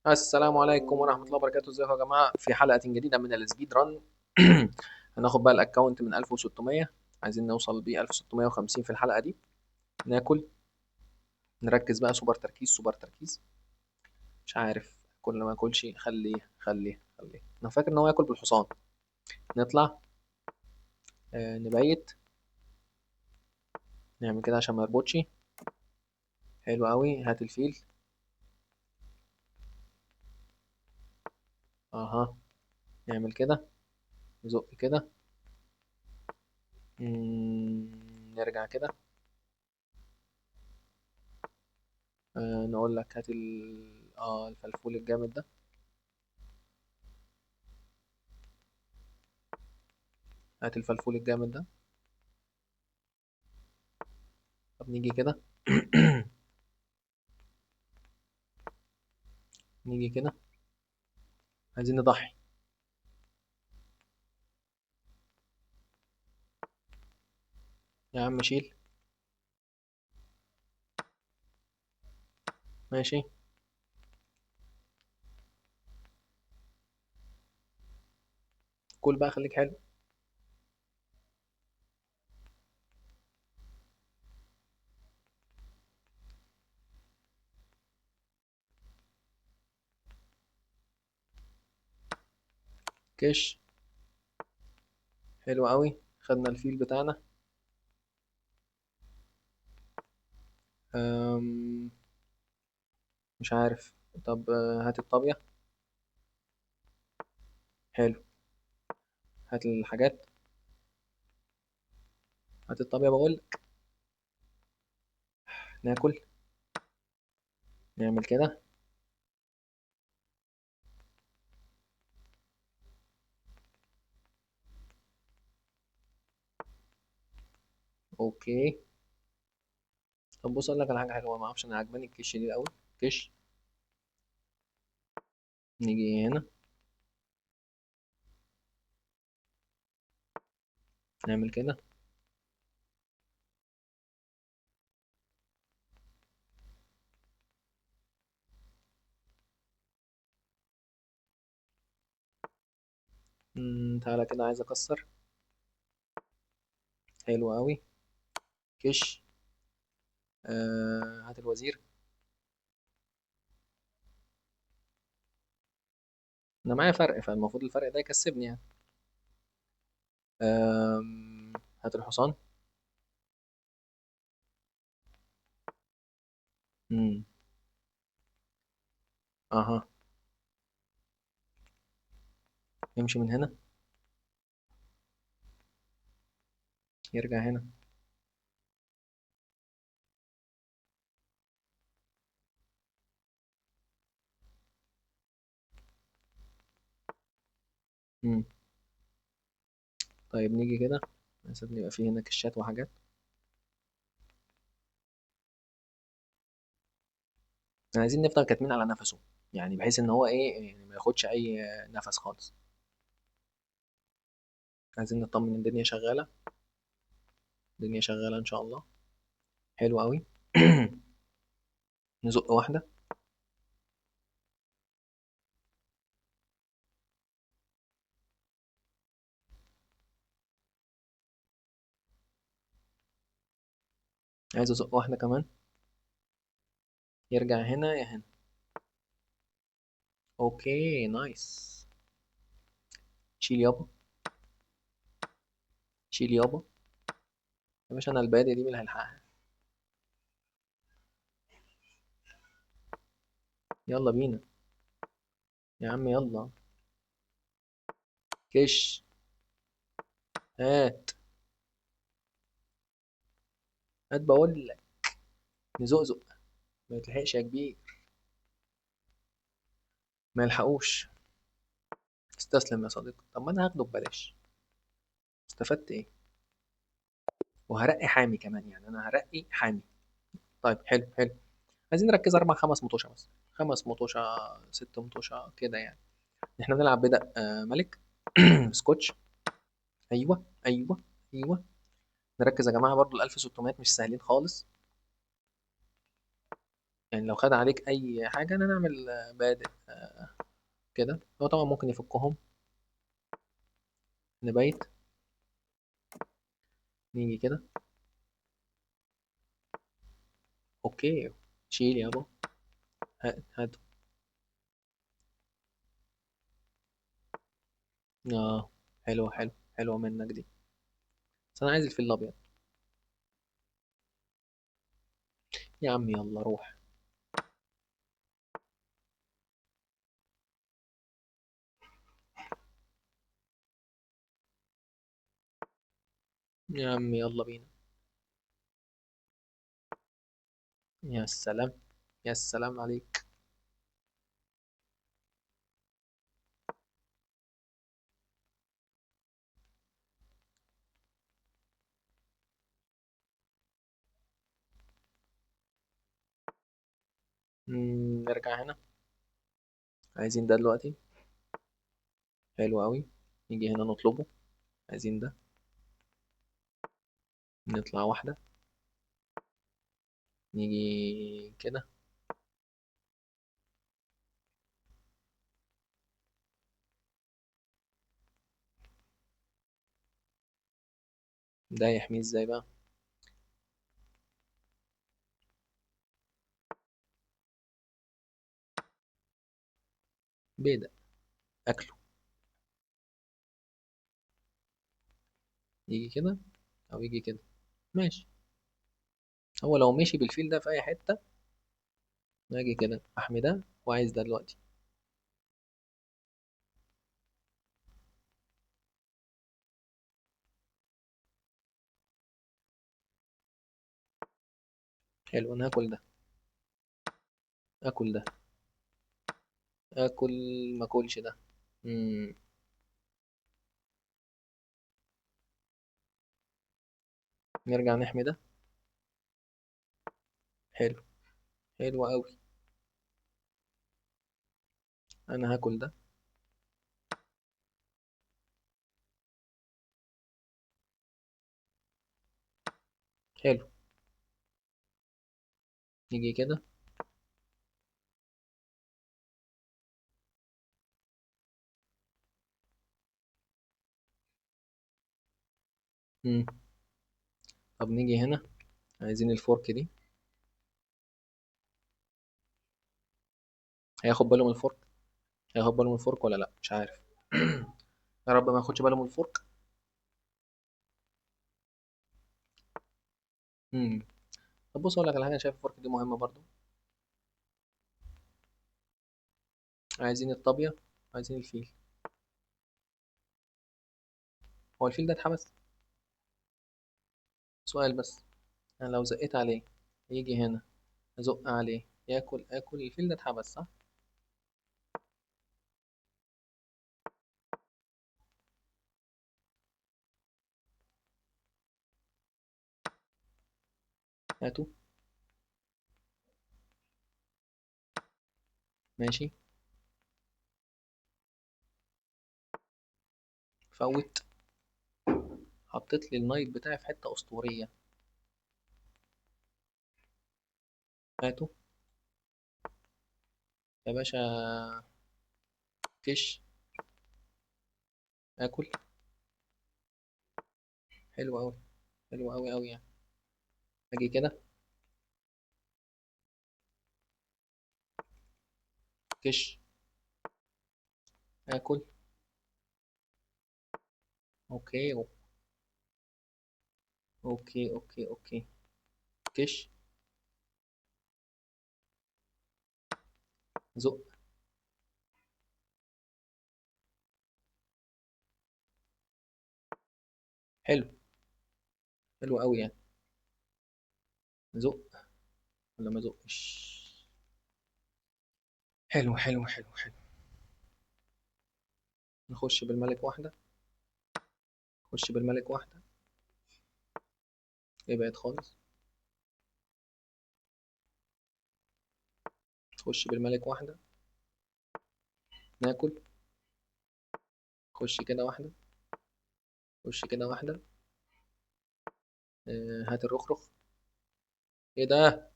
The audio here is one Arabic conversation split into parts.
السلام عليكم ورحمة الله وبركاته. ازيكم يا جماعة في حلقة جديدة من السبيد ران. هناخد بقى الاكونت من 1600، عايزين نوصل بيه 1650 في الحلقة دي. ناكل، نركز بقى، سوبر تركيز سوبر تركيز. مش عارف، كل ما اكلش خليه. انا فاكر ان هو ياكل بالحصان. نطلع، نبيت، نعمل كده عشان ما يربطش. حلو قوي، هات الفيل. اها، نعمل كده، نزق كده. نرجع كده. نقول لك هات الفلفول الجامد ده. هات الفلفول الجامد ده. طب نيجي كده. نيجي كده، عايزين نضحي. يا عم شيل. ماشي. كل بقى، خليك حلو. كش. حلو قوي، خدنا الفيل بتاعنا. أم... مش عارف. طب هات الطابية. حلو. هات الحاجات. هات الطابية بقول. ناكل، نعمل كده. اوكي. طب بص اقول لك على حاجة حلوة، ما اعرفش، انا عجباني الكش دي قوي. كش. نيجي هنا، نعمل كده. تعالى كده، عايز اكسر. حلو قوي. كش. هات الوزير. انا معايا فرق، فالمفروض الفرق ده يكسبني يعني. هات الحصان. امم اها، يمشي من هنا، يرجع هنا. امم طيب نيجي كده، مثلا يبقى فيه هنا كشات وحاجات. احنا عايزين نفضل كاتمين على نفسه، يعني بحيث ان هو ايه، يعني ما ياخدش اي نفس خالص. عايزين نطمن ان الدنيا شغاله. الدنيا شغاله ان شاء الله. حلو قوي. نزق واحده. عايز ازق واحده كمان. يرجع هنا يا هنا. اوكي نايس. شيل يابا. شيل يابا. يا باشا انا البادئ دي من اللي هيلحقها. يلا بينا. يا عم يلا. كش. هات. هات بقول لك. نزق. ما يتلحقش يا كبير. ما يلحقوش. استسلم يا صديقي. طب ما انا هاخده ببلاش. استفدت ايه؟ وهرقي حامي كمان، يعني انا هرقي حامي. طيب حلو حلو. عايزين نركز اربع خمس مطوشه بس. خمس مطوشه، ست مطوشه كده يعني. احنا بنلعب بدأ ملك. سكوتش. ايوه ايوه ايوه. نركز يا جماعه، برضو ال 1600 مش سهلين خالص. يعني لو خد عليك اي حاجة انا نعمل بادئ كده. هو طبعا ممكن يفكهم. نبيت. نيجي كده. اوكي. شيل يابا. هات هات. اه. حلو حلو. حلوة منك دي. بس انا عايز الفيل الابيض. يا عم يلا روح. يا عم يلا بينا. يا سلام. يا سلام عليك. نرجع هنا. عايزين ده دلوقتي. حلو قوي. نيجي هنا نطلبه. عايزين ده. نطلع واحدة. نيجي كده. ده يحميه ازاي بقى؟ بيدق. اكله. يجي كده او يجي كده. ماشي. هو لو مشي بالفيل ده في اي حتة. ناجي كده احمي ده وعايز ده دلوقتي. حلو انا هاكل ده. اكل ده. اكل. ما اكلش ده. مم. نرجع نحمي ده. حلو. حلو قوي. انا هاكل ده. حلو. يجي كده. مم. طب نيجي هنا. عايزين الفورك دي. هياخد باله من الفورك. هياخد باله من الفورك ولا لا مش عارف. يا رب ما ياخدش باله من الفورك. مم. طب بص اقول لك على حاجه. أنا شايف الفورك دي مهمه برضو. عايزين الطابيه. عايزين الفيل. هو الفيل ده اتحبس. سؤال بس. انا لو زقيت عليه. يجي هنا. ازق عليه ياكل اكل الفيل ده اتحبس صح. هاتوا. ماشي. فوت. حطيت لي النايت بتاعي في حته اسطوريه. هاتوا. يا باشا. كش. اكل. حلو قوي. حلو قوي قوي يعني. اجي كده. كش. اكل. اوكي. اوكي اوكي اوكي. كش. زق. حلو. حلو قوي يعني. زق. ولا ما زقش. حلو حلو حلو حلو. نخش بالملك واحدة. نخش بالملك واحدة. ابعد خالص. نخش بالملك واحدة. ناكل. خش كده واحدة. خش كده واحدة. هات الرخرخ. ايه ده؟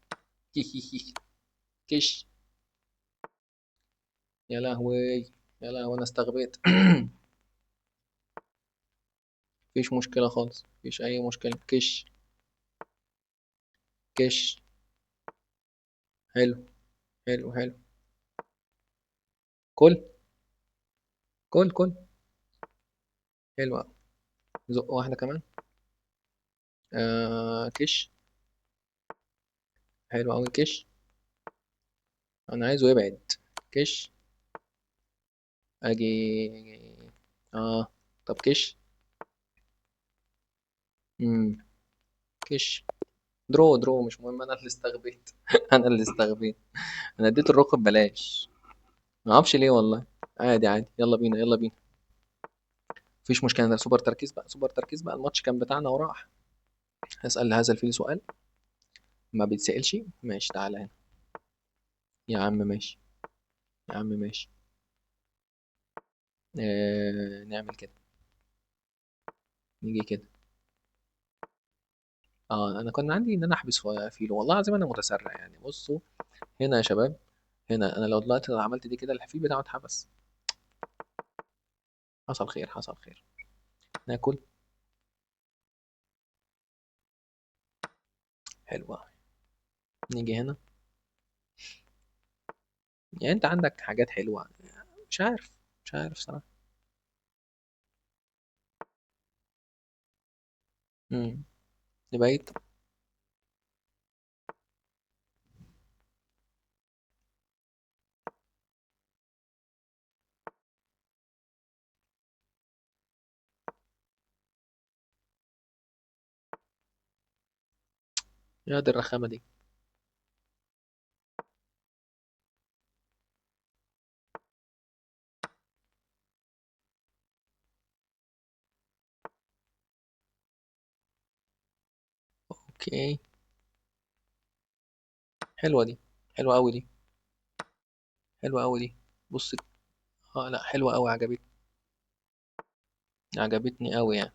كش. يا لهوي، يا لهوي انا استغبيت. مفيش مشكلة خالص، مفيش اي مشكلة. كش. كش. حلو. حلو حلو. كل. كل كل. حلو أوي. زق واحدة كمان. كش. حلو أوي. كش. أنا عايزه يبعد. كش. أجي. آه. طب كش. مم. كش. درو درو مش مهم، أنا اللي استغبيت. أنا اللي استغبيت. أنا اديت الركن ببلاش. ما أعرفش ليه والله. عادي عادي، يلا بينا يلا بينا. مفيش مشكلة، ده سوبر تركيز بقى، سوبر تركيز بقى، الماتش كان بتاعنا وراح. هسأل هذا الفيل سؤال ما بيتسألش. ماشي تعالى هنا. يا عم ماشي. يا عم ماشي. نعمل كده. نيجي كده. اه انا كان عندي ان انا احبس فيلو، والله العظيم انا متسرع يعني. بصوا هنا يا شباب، هنا انا لو دلوقتي عملت دي كده الفيل بتاعه اتحبس. حصل خير حصل خير. ناكل. حلوة. نيجي هنا. يعني انت عندك حاجات حلوة. مش عارف. مش عارف صراحة. امم. نبيت. يا دي الرخامة دي. اوكي. حلوة دي. حلوة قوي دي. حلوة قوي دي. بص. اه لا حلوة قوي، عجبتني. عجبتني قوي يعني.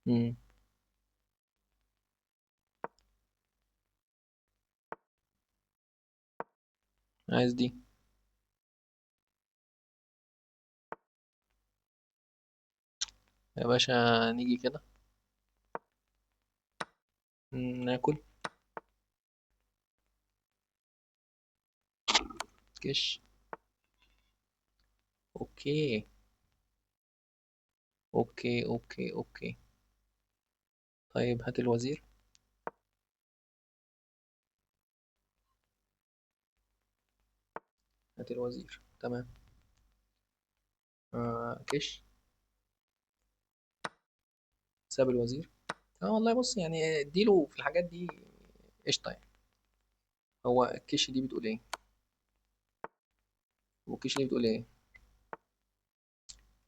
امم. عايز دي. يا باشا. نيجي كده. ناكل. كش. اوكي. اوكي اوكي اوكي. طيب هات الوزير. هات الوزير تمام. كش. ساب الوزير. اه والله بص يعني اديله في الحاجات دي. قشطة يعني. هو الكش دي بتقول ايه؟ والكش دي بتقول ايه؟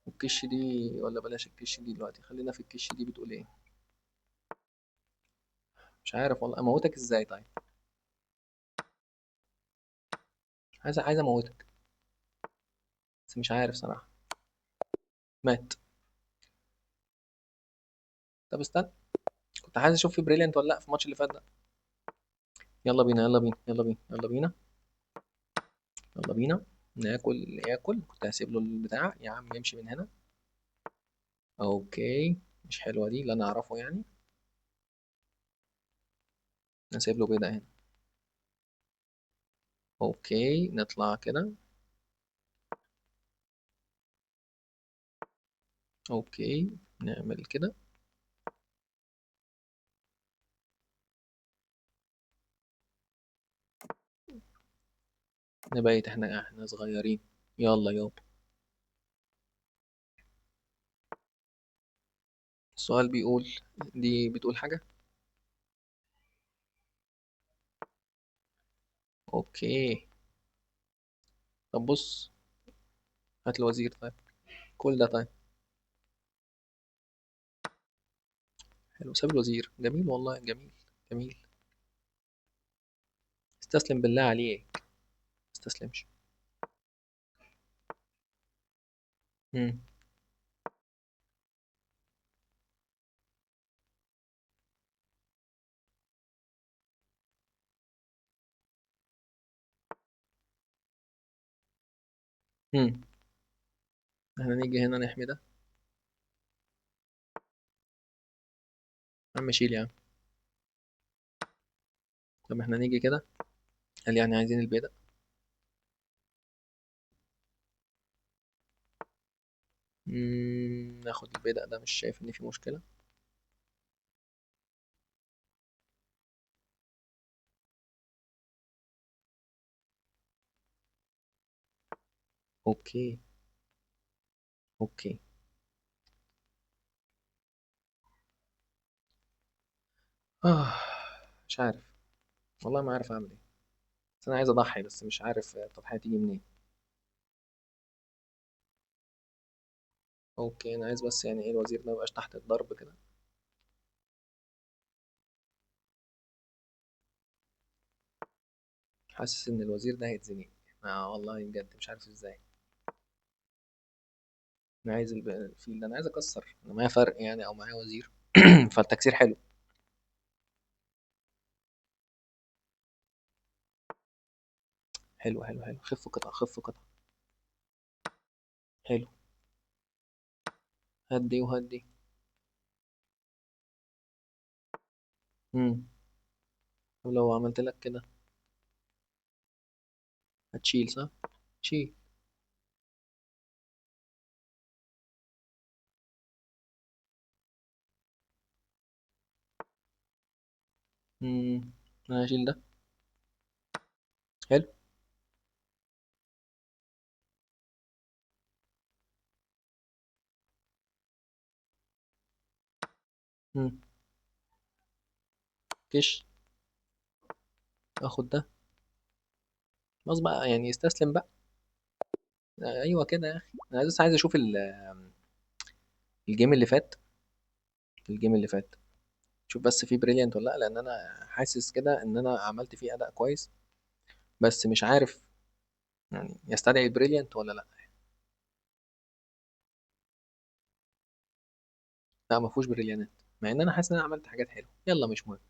والكش دي ولا بلاش الكش دي دلوقتي، خلينا في الكش دي بتقول ايه. مش عارف والله، اموتك ازاي طيب. عايز اموتك. بس مش عارف صراحة. مات. طب استنى. كنت عايز اشوف في بريليانت ولا لا في الماتش اللي فات ده. يلا بينا يلا بينا يلا بينا يلا بينا. يلا بينا. ناكل ياكل، كنت هسيب له البتاع يا عم يمشي من هنا. اوكي. مش حلوة دي اللي انا اعرفه يعني. نسيب له بيضة هنا. اوكي نطلع كده. اوكي. نعمل كده. نبيت احنا صغيرين. يلا يابا. السؤال بيقول. دي بتقول حاجة. اوكي. طب بص. هات الوزير طيب. كل ده طيب. حلو، ساب الوزير، جميل والله جميل. جميل. استسلم بالله عليك. استسلمش. مم. مم. احنا نيجي هنا نحمي ده. يا عم شيل يا عم. طب احنا نيجي كده، قال يعني عايزين البيضة. ناخد البيضة ده، مش شايف ان في مشكلة. اوكي. اوكي. آه. مش عارف، والله ما عارف اعمل ايه. بس انا عايز اضحي، بس مش عارف التضحية تيجي منين. اوكي، انا عايز بس يعني ايه الوزير ده ميبقاش تحت الضرب كده. حاسس ان الوزير ده هيتزنق. والله بجد مش عارف ازاي. انا عايز الفيل ده، انا عايز اكسر، انا معايا فرق يعني او معايا وزير. فالتكسير حلو. حلو حلو حلو، خف قطع خف قطع. حلو. هدي وهدي. امم طب لو عملت لك كده هتشيل صح؟ شيل. امم انا هشيل ده. حلو. امم كش. اخد ده. خلاص بقى يعني استسلم بقى. ايوه كده يا اخي، انا بس عايز اشوف الجيم اللي فات. الجيم اللي فات، شوف بس فيه بريليانت ولا لا، لان انا حاسس كده ان انا عملت فيه اداء كويس. بس مش عارف يعني يستدعي البريليانت ولا لا. لا ما فيهوش بريليانات، مع ان انا حاسس ان انا عملت حاجات حلوه. يلا مش مهم.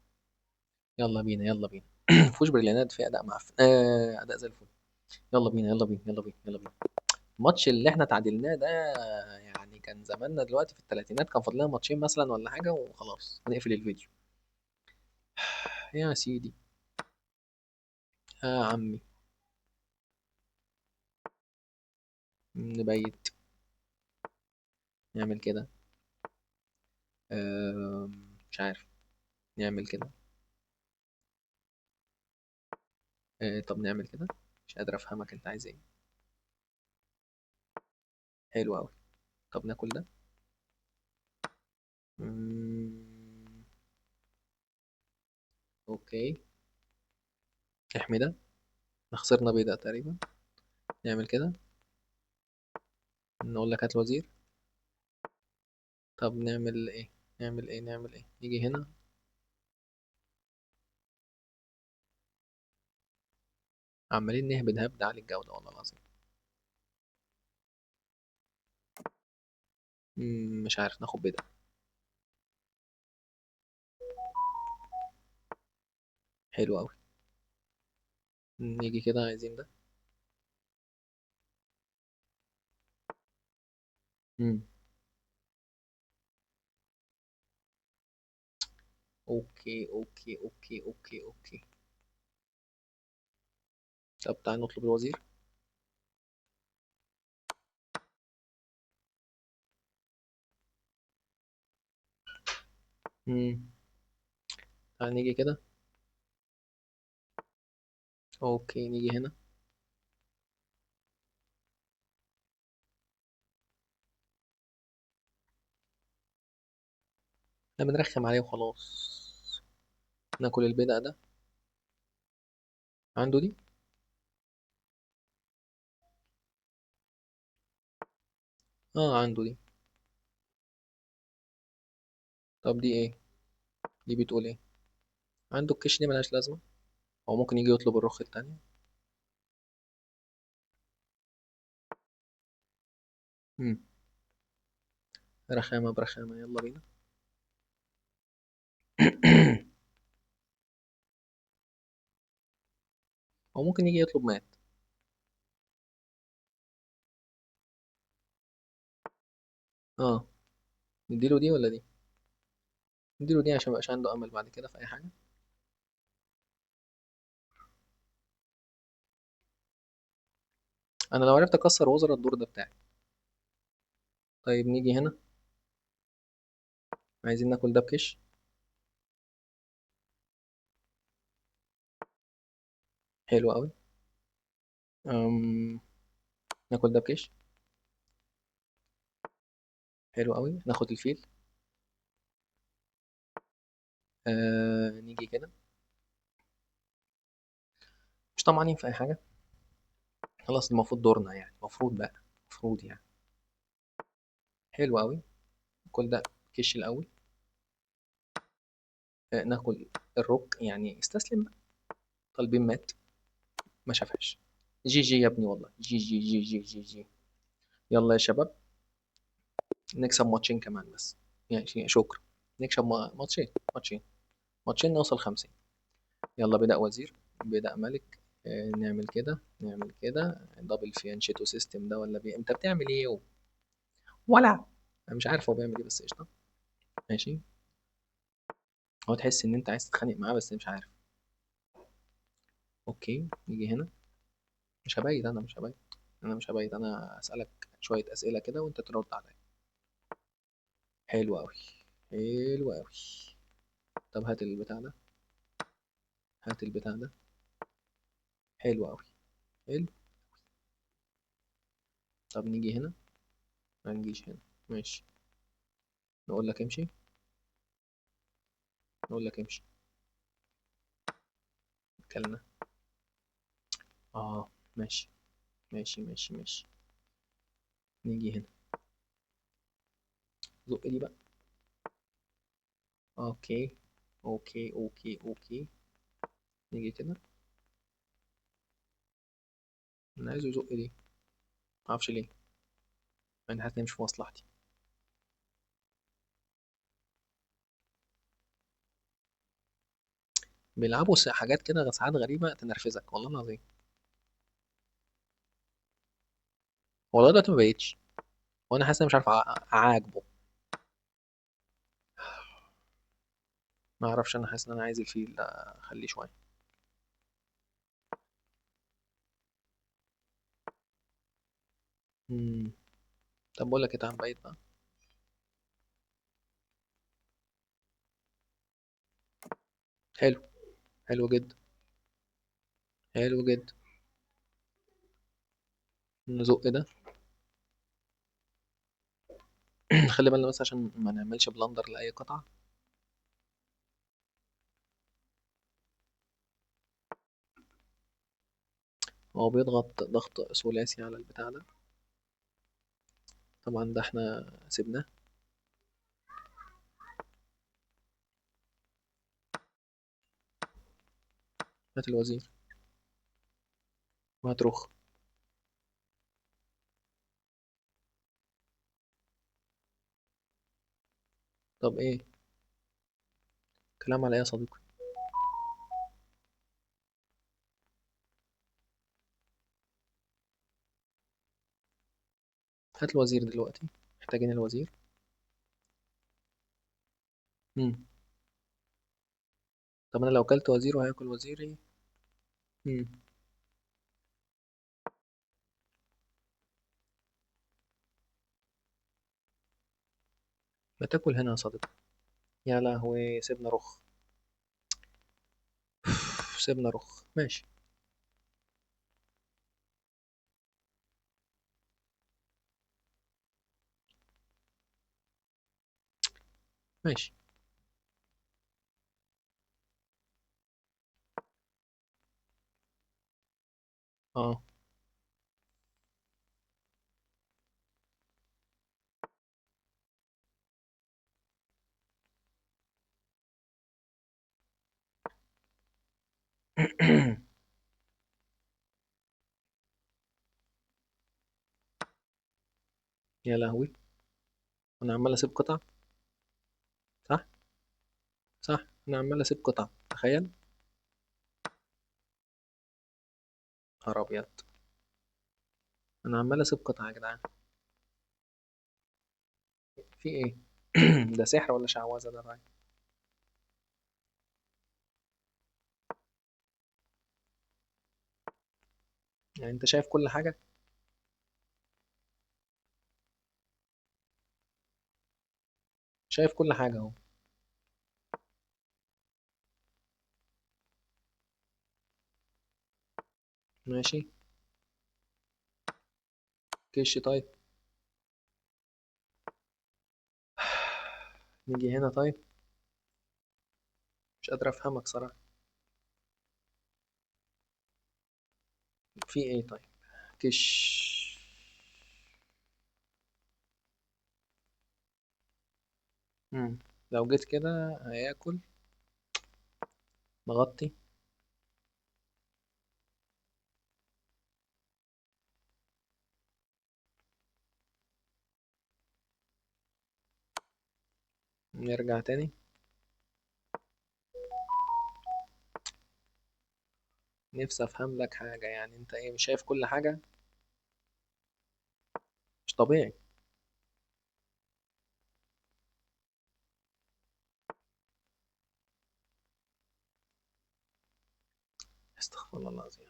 يلا بينا يلا بينا. ما فيهوش بريليانات، في اداء معفن، اداء زي الفل. يلا بينا يلا بينا يلا بينا يلا بينا. الماتش اللي احنا تعادلناه ده، يعني كان زماننا دلوقتي في الثلاثينات، كان فاضلنا ماتشين مثلا ولا حاجه وخلاص نقفل الفيديو. يا سيدي. يا عمي. نبيت. نعمل كده. مش عارف. نعمل كده. طب نعمل كده. مش قادر افهمك انت عايز ايه. حلو قوي. طب ناكل ده. مم، اوكي. احمي ده. خسرنا بيضاء تقريبا. نعمل كده. نقول لك هات الوزير. طب نعمل ايه؟ نعمل ايه نيجي هنا. عمالين نهبد هبد عالي الجودة والله العظيم. مش عارف، ناخد بيضاء. حلو قوي. نيجي كده عايزين ده. مم. اوكي اوكي اوكي اوكي اوكي. طب تعال نطلب الوزير. مم. تعال نيجي كده. اوكي نيجي هنا. احنا بنرخم عليه وخلاص. ناكل البيضاء ده. عنده دي. اه عنده دي. طب دي ايه؟ دي بتقول ايه؟ عنده الكش دي ملهاش لازمة. هو ممكن يجي يطلب الرخ التانية. مم. رخامة برخامة، يلا بينا. هو ممكن يجي يطلب مات. اه، نديله دي ولا دي؟ نديله دي عشان ميبقاش عنده امل بعد كده في اي حاجة. انا لو عرفت اكسر وزر الدور ده بتاعي. طيب نيجي هنا، عايزين ناكل ده بكش. حلو قوي. أم... ناكل ده بكش. حلو قوي، ناخد الفيل. نيجي كده. مش طمعانين في اي حاجة. خلاص المفروض دورنا يعني، المفروض بقى، المفروض يعني. حلو قوي. كل ده كش الاول. ناكل الرك يعني، استسلم بقى. طالبين مات. ما شافهاش. جي جي يا ابني والله، جي جي جي جي جي جي. يلا يا شباب، نكسب ماتشين كمان بس. يعني شكرا. نكسب ماتشين ماتشين. ماتشين نوصل 50. يلا بدأ وزير. بدأ ملك. نعمل كده نعمل كده، دبل فيانشيتو سيستم ده ولا انت بتعمل ايه ولا. انا مش عارف هو بيعمل ايه بس قشطة. ماشي. هو تحس ان انت عايز تتخانق معاه بس مش عارف. اوكي نيجي هنا. مش هبيت، انا مش هبيت. انا مش هبيت، انا اسألك شوية اسئلة كده وانت ترد عليا. حلو قوي. حلو قوي. طب هات البتاع ده. هات البتاع ده. حلو قوي. حلو. طب نيجي هنا. ما نجيش هنا. ماشي. نقول لك امشي. نقول لك امشي. كلنا. اه. ماشي. ماشي ماشي ماشي. نيجي هنا. زق دي بقى. اوكي. اوكي اوكي اوكي. نيجي كده. انا عايزه يزق دي. معرفش ليه. انا حاسس إن هي مش في مصلحتي. بيلعبوا حاجات كده ساعات غريبة تنرفزك والله العظيم. والله دلوقتي ما بقيتش. وانا حاسس إن أنا مش عارف اعاقبه. ما اعرفش، انا حاسس ان انا عايز الفيل اخليه شوية. مم. طب بقول لك ايه، تعال بقيت بقى. حلو. حلو جدا. حلو جدا. نزق ده. خلي بالنا بس عشان ما نعملش بلندر لأي قطعة. هو بيضغط ضغط ثلاثي على البتاع ده. طبعا ده احنا سيبناه. هات الوزير. وهات رخ. طب ايه؟ كلام على ايه يا صديقي؟ هات الوزير دلوقتي. محتاجين الوزير. مم. طب انا لو كلت وزير وهياكل وزيري. مم. ما تاكل هنا يا صديقي. يا لهوي، سيبنا رخ. سيبنا رخ، ماشي. ماشي. اه. يا لهوي. انا عمال اسيب قطع. صح. صح، انا عمال اسيب قطع، تخيل. نهار ابيض. انا عمال اسيب قطع يا جدعان. في ايه؟ ده سحر ولا شعوذه ده بقى؟ يعني انت شايف كل حاجه؟ شايف كل حاجه اهو. ماشي. كش طيب. نيجي هنا طيب. مش قادر افهمك صراحه. في ايه طيب؟ كش. مم. لو جيت كده هياكل. نغطي. نرجع تاني. نفسي افهم لك حاجه، يعني انت ايه، مش شايف كل حاجه؟ مش طبيعي. استغفر الله العظيم.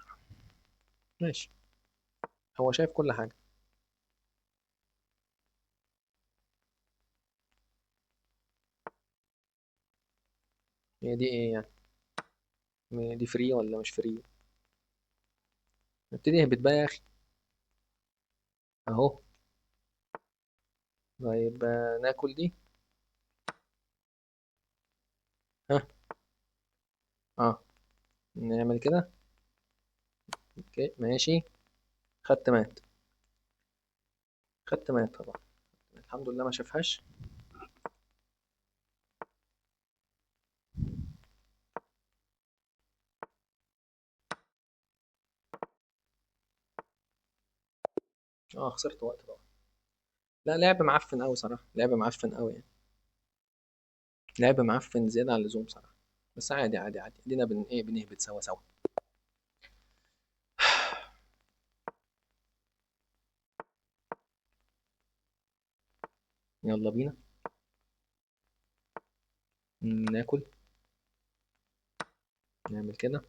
ماشي. هو شايف كل حاجه. هي دي ايه يعني؟ دي فري ولا مش فري؟ نبتدي اهبط بقى يا اخي. اهو. طيب ناكل دي. ها. اه. نعمل كده. اوكي ماشي. خدت مات. خدت مات طبعا. الحمد لله ما شافهاش. اه خسرت وقت طبعا. لا لعب معفن قوي صراحه، لعب معفن قوي يعني. لعب معفن زياده عن اللزوم صراحه. بس عادي عادي عادي، ادينا ايه بنهبط سوا سوا. يلا بينا. ناكل. نعمل كده.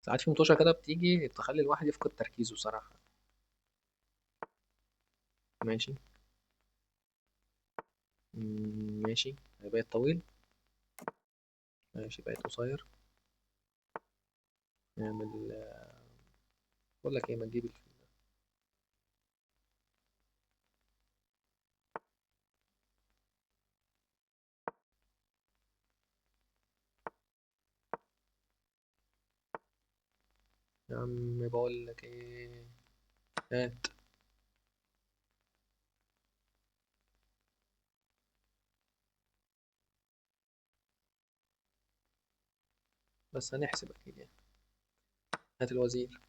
ساعات في مطوشة كده بتيجي تخلي الواحد يفقد تركيزه صراحة. ماشي. ماشي. بقيت طويل. ماشي بقيت قصير. نعمل بقول لك ايه، ما تجيب يا عم بقول لك ايه. هات. بس هنحسب اكيد يعني. هات الوزير.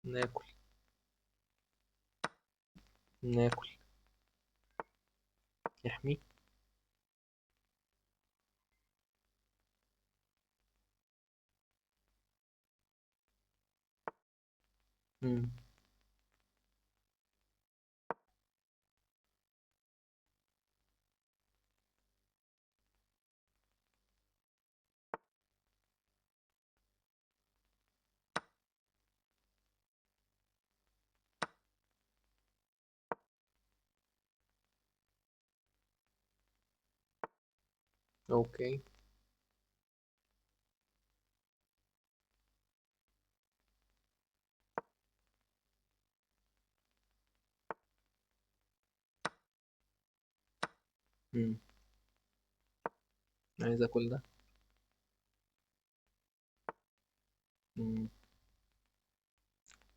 ناكل. ناكل. يحمي. مم. اوكي. مم. عايز اكل ده. مم.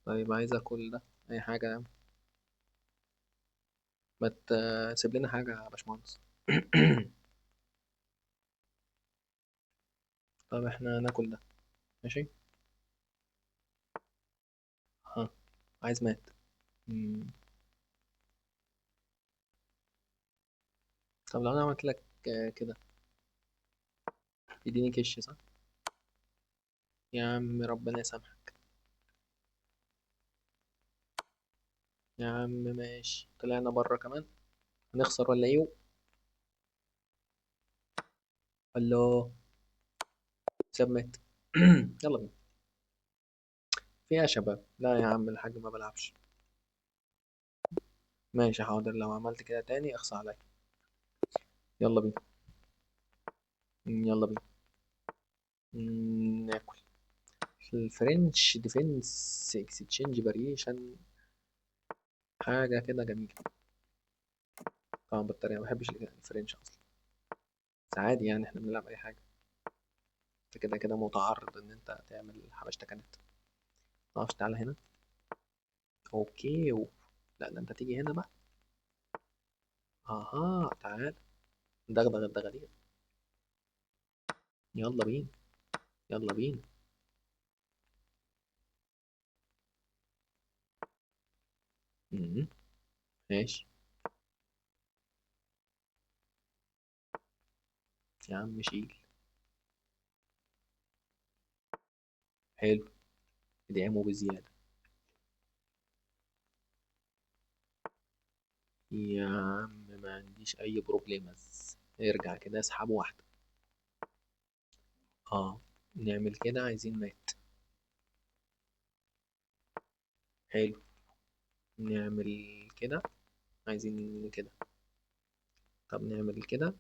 طيب عايز اكل ده. اي حاجة يا عم. ما تسيب لنا حاجة يا باشمهندس. طب احنا ناكل ده. ماشي. ها. عايز مات. مم. طب لو انا عملت لك كده اديني كش صح؟ يا عم ربنا يسامحك. يا عم ماشي، طلعنا بره كمان. هنخسر ولا ايه؟ الله. سمت. يلا بينا. في ايه يا شباب؟ لا يا عم الحاج ما بلعبش. ماشي حاضر، لو عملت كده تاني اخصى عليا. يلا بينا. يلا بينا. ناكل. الفرنش ديفنس اكستشينج فاريشن، حاجة كده جميلة. طبعا بالطريقة ما بحبش الفرنش اصلا، بس عادي يعني احنا بنلعب اي حاجة. انت كده كده متعرض ان انت تعمل حبشتكنات. معرفش، تعالى هنا. اوكي لا ده انت تيجي هنا بقى. اها تعال. دغدغ الدغدغة. يلا بينا. يلا بينا. مم. ماشي. يا عم شيل. حلو. ادعمه بزيادة. يا عم ما عنديش اي بروبليمز، ارجع كده اسحب واحدة. اه. نعمل كده، عايزين مات. حلو. نعمل كده، عايزين كده. طب نعمل كده،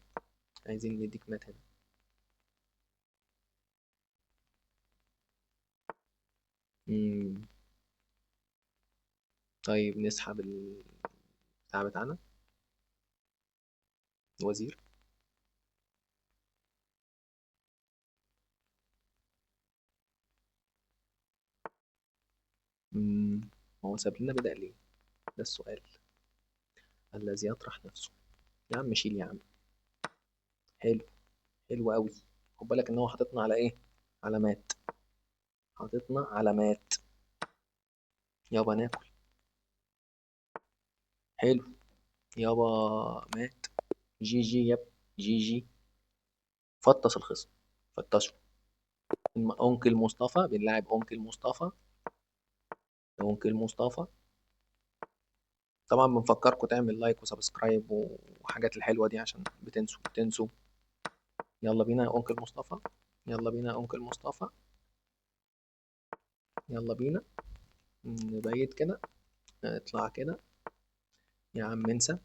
عايزين نديك مات هنا. مم. طيب نسحب البتاع بتاعنا. الوزير. مم. هو ساب لنا بدأ ليه؟ ده السؤال الذي يطرح نفسه. يا عم شيل يا عم. حلو. حلو قوي. خد بالك ان هو حاططنا على ايه؟ علامات. حاططنا علامات. يابا ناكل. حلو. يابا مات. جي جي ياب. جي جي. فطس الخصم. فطسه. أنكل مصطفى بنلاعب أنكل مصطفى. أنكل مصطفى. طبعا بنفكركم تعمل لايك وسبسكرايب وحاجات الحلوة دي عشان بتنسوا. يلا بينا يا أنكل مصطفى. يلا بينا يا أنكل مصطفى. يلا بينا. نبيت كده. اطلع كده. يا عم انسى.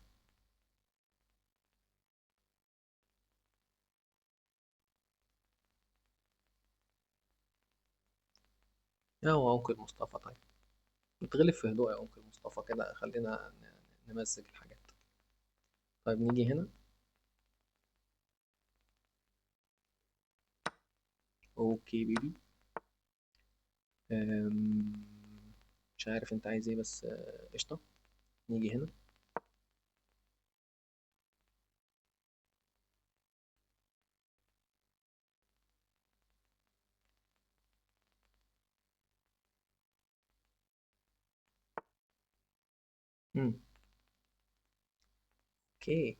يا هو أنكل مصطفى طيب. بتغلب في هدوء يا أنكل مصطفى كده، خلينا نمزج الحاجات. طيب نيجي هنا. أوكي بيبي. أم، مش عارف انت عايز ايه بس قشطة. نيجي هنا. مم. اوكي.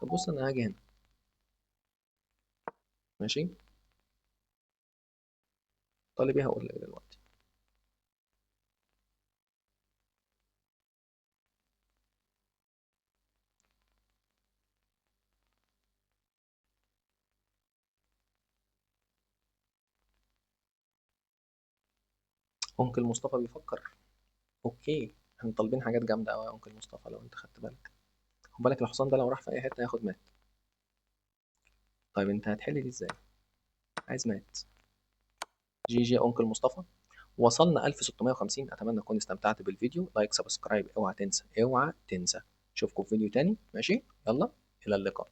طب بص انا هاجي هنا. ماشي. طالب ايه هقول لك دلوقتي. انكل مصطفى بيفكر. اوكي. احنا طالبين حاجات جامده قوي يا انكل مصطفى لو انت خدت بالك. خد بالك الحصان ده لو راح في اي حته هياخد مات. طيب انت هتحل دي ازاي؟ عايز مات. جي جي يا انكل مصطفى. وصلنا 1650. اتمنى تكون استمتعت بالفيديو. لايك سبسكرايب اوعى تنسى اوعى تنسى. اشوفكم في فيديو تاني. ماشي. يلا. الى اللقاء.